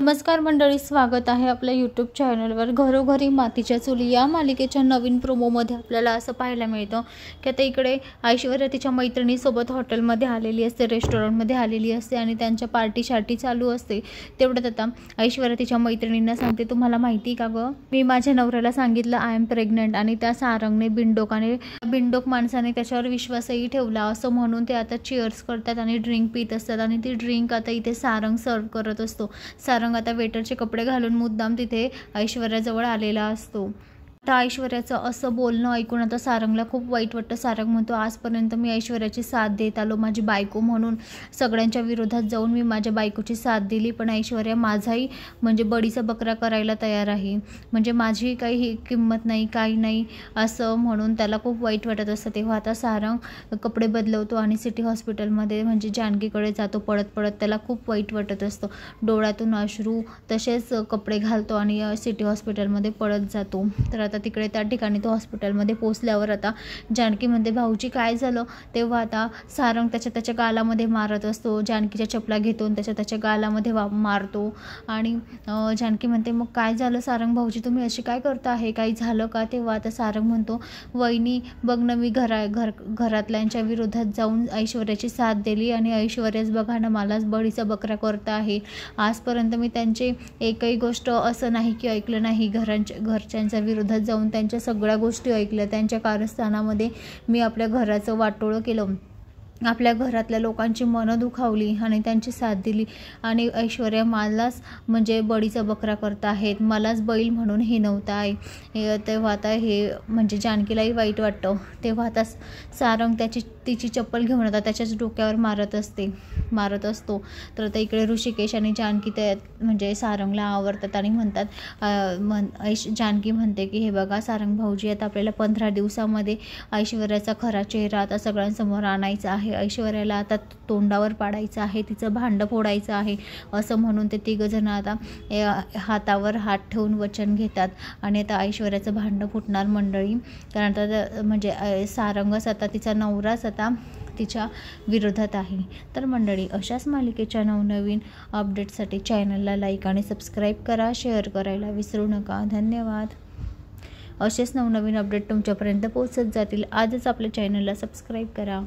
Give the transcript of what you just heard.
नमस्कार मंडळी, स्वागत आहे आपल्या यूट्यूब चॅनलवर। घरोघरी मातीच्या चुली या मालिकेच्या नवीन प्रोमोमध्ये आपल्याला असं पाहायला मिळतं की आता इकडे ऐश्वर्या तिच्या मैत्रिणीसोबत हॉटेलमध्ये आलेली असते, रेस्टॉरंटमध्ये आलेली असते आणि त्यांच्या पार्टी शार्टी चालू असते। तेवढ्यात आता ऐश्वर्या तिच्या मैत्रिणींना सांगते, तुम्हाला माहिती का गं, मी माझ्या नवऱ्याला सांगितलं आय एम प्रेग्नंट आणि त्या सारंगने बिनडोक माणसाने त्याच्यावर विश्वासही ठेवला असं म्हणून ते आता चीअर्स करतात आणि ड्रिंक पित असतात आणि ती ड्रिंक आता इथे सारंग सर्व करत असतो। सारंग आता वेटरचे कपडे घालून मुद्दाम तिथे ऐश्वर्याजवळ आलेला असतो। आता ऐश्वर्याचं असं बोलणं ऐकून आता सारंगला खूप वाईट वाटतं। सारंग म्हणतो, आजपर्यंत मी ऐश्वर्याची साथ देत आलो, माझी बायको म्हणून सगळ्यांच्या विरोधात जाऊन मी माझ्या बायकोची साथ दिली, पण ऐश्वर्या माझाही म्हणजे बडीचा बकरा करायला तयार आहे, म्हणजे माझी काही किंमत नाही, काही नाही असं म्हणून त्याला खूप वाईट वाटत असतं। तेव्हा आता सारंग कपडे बदलवतो आणि सिटी हॉस्पिटलमध्ये म्हणजे जानकीकडे जातो पळत पळत। त्याला खूप वाईट वाटत असतं, डोळ्यातून अश्रू तसेच कपडे घालतो आणि सिटी हॉस्पिटलमध्ये पळत जातो। तर आता तिकडे त्या ठिकाणी तो हॉस्पिटलमध्ये पोहोचल्यावर आता जानकी म्हणते, भाऊजी काय झालं? तेव्हा आता सारंग त्याच्या गालामध्ये मारत असतो, जानकीच्या चपला घेतो त्याच्या गालामध्ये मारतो आणि जानकी म्हणते, मग काय झालं सारंग भाऊजी, तुम्ही अशी काय करता आहे, काही झालं का? तेव्हा आता सारंग म्हणतो, वहिनी बघ ना, मी घरातल्यांच्या विरोधात जाऊन ऐश्वर्याची साथ दिली आणि ऐश्वर्याच बघा ना मलाच बळीचा बकरा करत आहे। आजपर्यंत मी त्यांचे एकही गोष्ट असं नाही की ऐकलं नाही, घरच्यांच्या विरोधात जाऊन त्यांच्या सगळ्या गोष्टी ऐकल्या, त्यांच्या कारस्थानामध्ये मी आपल्या घराचं वाटोळं केलं, आपल्या घरातल्या लोकांची मनं दुखावली आणि त्यांची साथ दिली आणि ऐश्वर्या मलाच म्हणजे बळीचा बकरा करत आहेत, मलाच बैल म्हणून हे नव्हतं आहे। तेव्हा आता हे म्हणजे जानकीलाही वाईट वाटतं। तेव्हा आता सारंग तिची चप्पल घेऊन आता त्याच्याच डोक्यावर मारत असतो। तर आता इकडे ऋषिकेश आणि जानकी म्हणजे सारंगला आवरतात आणि म्हणतात, जानकी म्हणते की हे बघा सारंग भाऊजी, आता आपल्याला 15 दिवसामध्ये ऐश्वर्याचा खरा चेहरा आता सगळ्यांसमोर आणायचा आहे, ऐश्वर्याला आता तोंडावर पाडायचं आहे, तिचं भांडं फोडायचं आहे असं म्हणून ते तिघंजण आता हातावर हात ठेवून वचन घेतात आणि आता ऐश्वर्याचं भांडं फुटणार मंडळी। कारण आता म्हणजे सारंगच आता तिचा नवराच आता तिच्या विरोधात आहे। तर मंडळी, अशाच मालिकेच्या नवनवीन अपडेटसाठी चॅनलला लाईक आणि सबस्क्राईब करा, शेअर करायला विसरू नका। धन्यवाद। असेच नवनवीन अपडेट तुमच्यापर्यंत पोहोचत जातील, आजच आपल्या चॅनलला सबस्क्राईब करा।